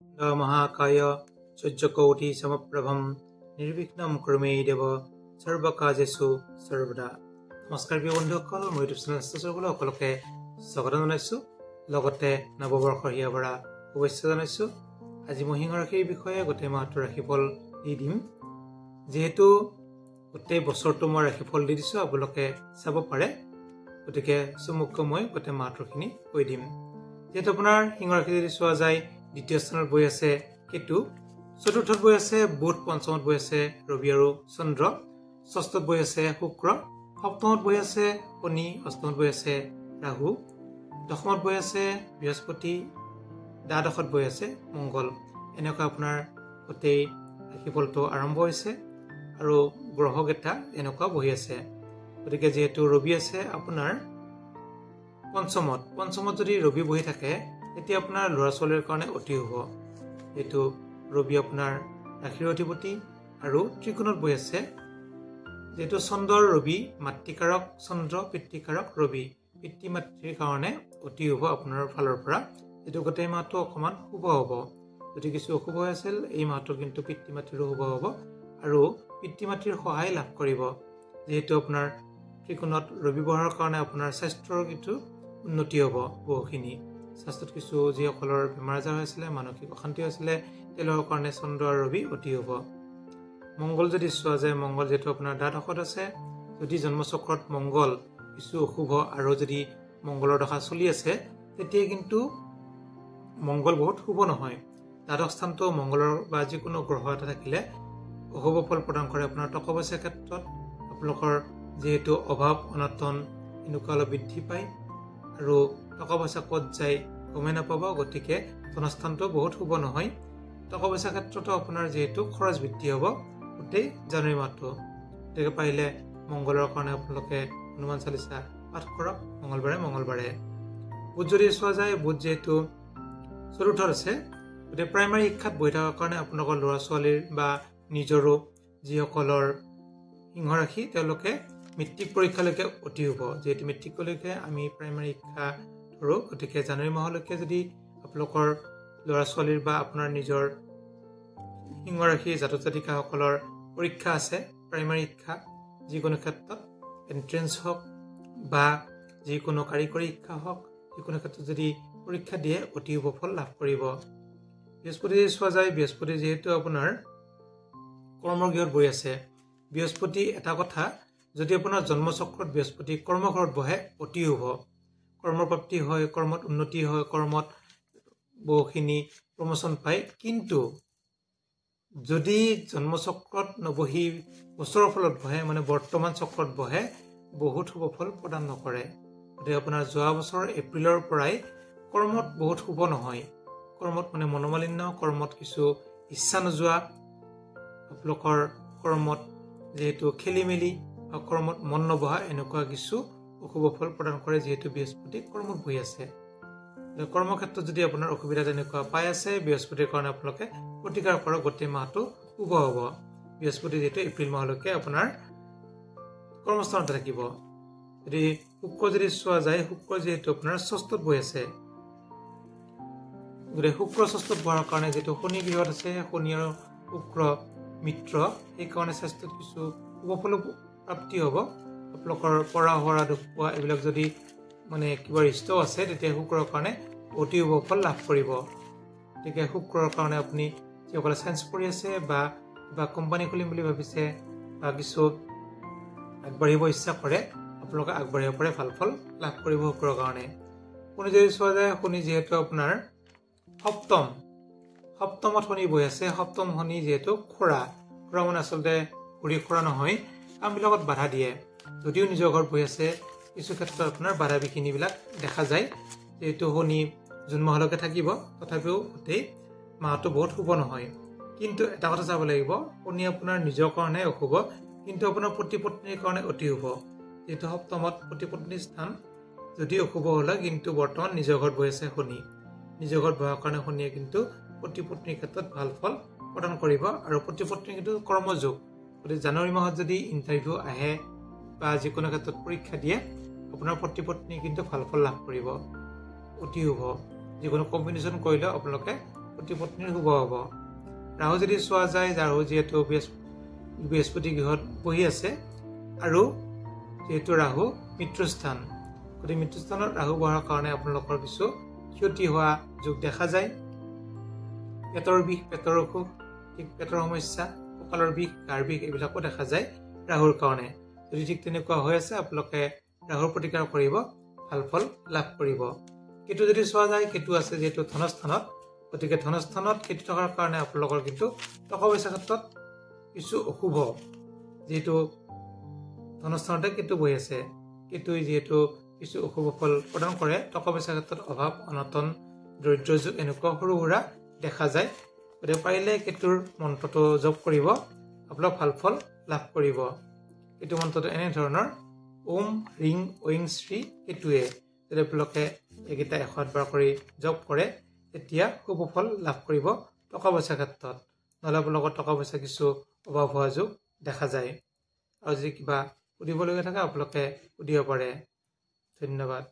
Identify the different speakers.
Speaker 1: महाकाय सूर्यकोटि समप्रभम निर्विघ्नं कुरु देव सर्वकार्येषु सर्वदा। नमस्कार প্ৰিয় বন্ধুসকল, মই ইউটিউব চেনেল সকলো সকলোকে স্বাগত জনাইছো। লগতে নৱবৰ্ষৰ হিয়াভৰা শুভেচ্ছা জনাইছো। আজি মই সিংহ ৰাশিৰ বিষয়ে গোটেই মাহটোৰ ৰাশিফল দি দিম। যেহেতু গোটেই বছৰটো মই ৰাশিফল দি দিছো, আপোনালোকে চাব পাৰে, গতিকে চমুকৈ মই গোটেই মাহটোৰখিনি কৈ দিম। যেহেতু আপোনাৰ সিংহ ৰাশি যদি চোৱা যায়, দ্বিতীয় স্থানত বহি আছে কেতু, চতুৰ্থত বহি আছে বুধ, পঞ্চমত বহি আছে ৰবি আৰু চন্দ্ৰ, ষষ্ঠত বহি আছে শুক্ৰ, সপ্তমত বহি আছে শনি, অষ্টমত বহি আছে ৰাহু, দশমত বহি আছে বৃহস্পতি, দ্বাদশত বহি আছে মংগল। এনেকুৱা আপোনাৰ গোটেই ৰাশিফলটো আৰম্ভ হৈছে আৰু গ্ৰহকেইটা এনেকুৱা বহি আছে। গতিকে যিহেতু ৰবি আছে আপোনাৰ পঞ্চমত যদি ৰবি বহি থাকে, তেতিয়া আপোনাৰ ল'ৰা ছোৱালীৰ কাৰণে অতি শুভ। যিহেতু ৰবি আপোনাৰ ৰাশিৰ অধিপতি আৰু ত্ৰিকোণত বহি আছে। যিহেতু চন্দ্ৰৰ ৰবি মাতৃকাৰক চন্দ্ৰ, পিতৃকাৰক ৰবি, পিতৃ মাতৃৰ কাৰণে অতি শুভ আপোনাৰ ফালৰ পৰা। যিটো গোটেই মাহটো অকণমান শুভ হ'ব। যদি কিছু অশুভ হৈ আছিল, এই মাহটো কিন্তু পিতৃ মাতৃৰো শুভ হ'ব আৰু পিতৃ মাতৃৰ সহায় লাভ কৰিব। যিহেতু আপোনাৰ ত্ৰিকোণত ৰবি বহাৰ কাৰণে আপোনাৰ স্বাস্থ্যৰ কিছু উন্নতি হ'ব বহুখিনি। স্বাস্থ্যত কিছু যিসকলৰ বেমাৰ আজাৰ হৈছিলে, মানসিক অশান্তি হৈছিলে, তেওঁলোকৰ কাৰণে চন্দ্ৰ আৰু ৰবি অতি শুভ। মংগল যদি চোৱা যায়, মংগল যিহেতু আপোনাৰ দ্বাদশত আছে, যদি জন্মচক্ৰত মংগল কিছু অশুভ আৰু যদি মংগলৰ দশা চলি আছে, তেতিয়া কিন্তু মংগল বহুত শুভ নহয়। দ্বাদশ স্থানটো মংগলৰ বা যিকোনো গ্ৰহ এটা থাকিলে অশুভ ফল প্ৰদান কৰে। আপোনাৰ টকা পইচাৰ ক্ষেত্ৰত আপোনালোকৰ যিহেতু অভাৱ অনাটন এনেকুৱা অলপ বৃদ্ধি পায় আৰু টকা পইচা ক'ত যায় গমেই নাপাব। গতিকে ধনস্থানটো বহুত শুভ নহয়। টকা পইচাৰ ক্ষেত্ৰতো আপোনাৰ যিহেতু খৰচ বৃদ্ধি হ'ব গোটেই জানুৱাৰী মাহটো। গতিকে পাৰিলে মংগলৰ কাৰণে আপোনালোকে হনুমান চালিচা পাঠ কৰক মংগলবাৰে। বুধ যদি চোৱা যায়, বুধ যিহেতু চতুৰ্থত আছে, গতিকে প্ৰাইমাৰী শিক্ষাত বহি থকাৰ কাৰণে আপোনালোকৰ ল'ৰা ছোৱালীৰ বা নিজৰো যিসকলৰ সিংহ ৰাশি, তেওঁলোকে মেট্ৰিক পৰীক্ষালৈকে অতি শুভ। যিহেতু মেট্ৰিকলৈকে আমি প্ৰাইমাৰী শিক্ষা ধৰোঁ, গতিকে জানুৱাৰী মাহলৈকে যদি আপোনালোকৰ ল'ৰা ছোৱালীৰ বা আপোনাৰ নিজৰ সিংহ ৰাশি জাতক জাতিকাসকলৰ পৰীক্ষা আছে, প্ৰাইমাৰী শিক্ষা যিকোনো ক্ষেত্ৰত এণ্ট্ৰেঞ্চ হওক বা যিকোনো কাৰিকৰী শিক্ষা হওক, যিকোনো ক্ষেত্ৰত যদি পৰীক্ষা দিয়ে অতি শুভ ফল লাভ কৰিব। বৃহস্পতি যদি চোৱা যায়, বৃহস্পতি যিহেতু আপোনাৰ কৰ্মগৃহত বহি আছে, বৃহস্পতি এটা কথা, যদি আপোনাৰ জন্মচক্ৰত বৃহস্পতি কৰ্মঘৰত বহে অতি শুভ। কৰ্মপ্ৰাপ্তি হয়, কৰ্মত উন্নতি হয়, কৰ্মত বহুখিনি প্ৰমোচন পায়। কিন্তু যদি জন্মচক্ৰত নবহি বছৰৰ ফলত বহে, মানে বৰ্তমান চক্ৰত বহে, বহুত শুভ ফল প্ৰদান নকৰে। গতিকে আপোনাৰ যোৱা বছৰ এপ্ৰিলৰ পৰাই কৰ্মত বহুত শুভ নহয়। কৰ্মত মানে মনোমালিন্য, কৰ্মত কিছু ইচ্ছা নোযোৱা, আপোনালোকৰ কৰ্মত যিহেতু খেলি মেলি বা কৰ্মত মন নবহা, এনেকুৱা কিছু অশুভ ফল প্ৰদান কৰে। যিহেতু বৃহস্পতি কৰ্মত বহি আছে, কৰ্মক্ষেত্ৰত যদি আপোনাৰ অসুবিধা তেনেকুৱা পাই আছে, বৃহস্পতিৰ কাৰণে আপোনালোকে প্ৰতিকাৰ কৰক, গোটেই মাহটো শুভ হ'ব। বৃহস্পতি যিহেতু এপ্ৰিল মাহলৈকে আপোনাৰ কৰ্মস্থানতে থাকিব। যদি শুক্ৰ যদি চোৱা যায়, শুক্ৰ যিহেতু আপোনাৰ ষষ্ঠত বহি আছে, গতিকে শুক্ৰ ষষ্ঠত বহাৰ কাৰণে যিহেতু শনি গৃহত আছে, শনি আৰু শুক্ৰ মিত্ৰ, সেইকাৰণে স্বাস্থ্যত কিছু শুভ ফল প্ৰাপ্তি হ'ব। আপোনালোকৰ পঢ়া শুনা দুখ পোৱা এইবিলাক যদি মানে কিবা ৰিষ্ট আছে, তেতিয়া শুক্ৰৰ কাৰণে অতি শুভ ফল লাভ কৰিব। গতিকে শুক্ৰৰ কাৰণে আপুনি যিসকলে চায়েন্স পঢ়ি আছে বা কিবা কোম্পানী খুলিম বুলি ভাবিছে বা কিছু আগবাঢ়িব ইচ্ছা কৰে, আপোনালোকে আগবাঢ়িব পাৰে, ভাল ফল লাভ কৰিব শুক্ৰৰ কাৰণে। শনি যদি চোৱা যায়, শনি যিহেতু আপোনাৰ সপ্তমত শনি বহি আছে, সপ্তম শনি যিহেতু খোৰা মানে আচলতে ঘূৰি খোৰা নহয়, কামবিলাকত বাধা দিয়ে। যদিও নিজৰ ঘৰত বহি আছে, কিছু ক্ষেত্ৰত আপোনাৰ বাধা বিঘিনিবিলাক দেখা যায়। যিহেতু শনি জুন মাহলৈকে থাকিব, তথাপিও গোটেই মাহটো বহুত শুভ নহয়। কিন্তু এটা কথা চাব লাগিব, শনি আপোনাৰ নিজৰ কাৰণে অশুভ, কিন্তু আপোনাৰ পতি পত্নীৰ কাৰণে অতি শুভ। যিহেতু সপ্তমত পতি পত্নীৰ স্থান যদি অশুভ হ'লে, কিন্তু বৰ্তমান নিজৰ ঘৰত বহি আছে শনি। নিজৰ ঘৰত বহাৰ কাৰণে শনিয়ে কিন্তু পতি পত্নীৰ ক্ষেত্ৰত ভাল ফল প্ৰদান কৰিব আৰু পতি পত্নী কিন্তু কৰ্মযোগ। গতিকে জানুৱাৰী মাহত যদি ইণ্টাৰভিউ আহে বা যিকোনো ক্ষেত্ৰত পৰীক্ষা দিয়ে, আপোনাৰ পতি পত্নী কিন্তু ভাল ফল লাভ কৰিব, অতি শুভ। যিকোনো কম্বিনেশ্যন কৰিলেও আপোনালোকে পতি পত্নীৰ শুভ হ'ব। ৰাহু যদি চোৱা যায়, ৰাহু যিহেতু বৃহস্পতি গৃহত বহি আছে আৰু যিহেতু ৰাহু মৃত্যুস্থান, গতিকে মৃত্যুস্থানত ৰাহু বহাৰ কাৰণে আপোনালোকৰ কিছু ক্ষতি হোৱা যোগ দেখা যায়। পেটৰ বিষ, পেটৰ অসুখ, ঠিক পেটৰ সমস্যা, কঁকালৰ বিষ, গাৰ বিষ এইবিলাকো দেখা যায় ৰাহুৰ কাৰণে। যদি ঠিক তেনেকুৱা হৈ আছে, আপোনালোকে ৰাহুৰ প্ৰতিকাৰ কৰিব, ভাল ফল লাভ কৰিব। কেতু যদি চোৱা যায়, কেতু আছে যিহেতু ধনস্থানত, গতিকে ধনস্থানত কেতু থকাৰ কাৰণে আপোনালোকৰ কিন্তু টকা পইচাৰ ক্ষেত্ৰত কিছু অশুভ, যিহেতু ধনস্থানতে কেতু বহি আছে। কেতুই যিহেতু কিছু অশুভ ফল প্ৰদান কৰে, টকা পইচাৰ ক্ষেত্ৰত অভাৱ, অনটন, দৰিদ্ৰ যুগ এনেকুৱা সৰু সুৰা দেখা যায়। গতিকে পাৰিলে কেতুৰ মন্ত্ৰটো জপ কৰিব, আপোনালোক ভাল ফল লাভ কৰিব। কেতু মন্ত্ৰটো এনেধৰণৰ: ওম হ্ৰিং ঐং শ্ৰী কেতুৱে। যদি আপোনালোকে এইকেইটা 108 বাৰ কৰি জপ কৰে, তেতিয়া শুভ ফল লাভ কৰিব টকা পইচাৰ ক্ষেত্ৰত। নহ'লে আপোনালোকৰ টকা পইচা কিছু অভাৱ হোৱা যোগ দেখা যায়। আৰু যদি কিবা সুধিবলগীয়া থাকে আপোনালোকে সুধিব পাৰে। ধন্যবাদ।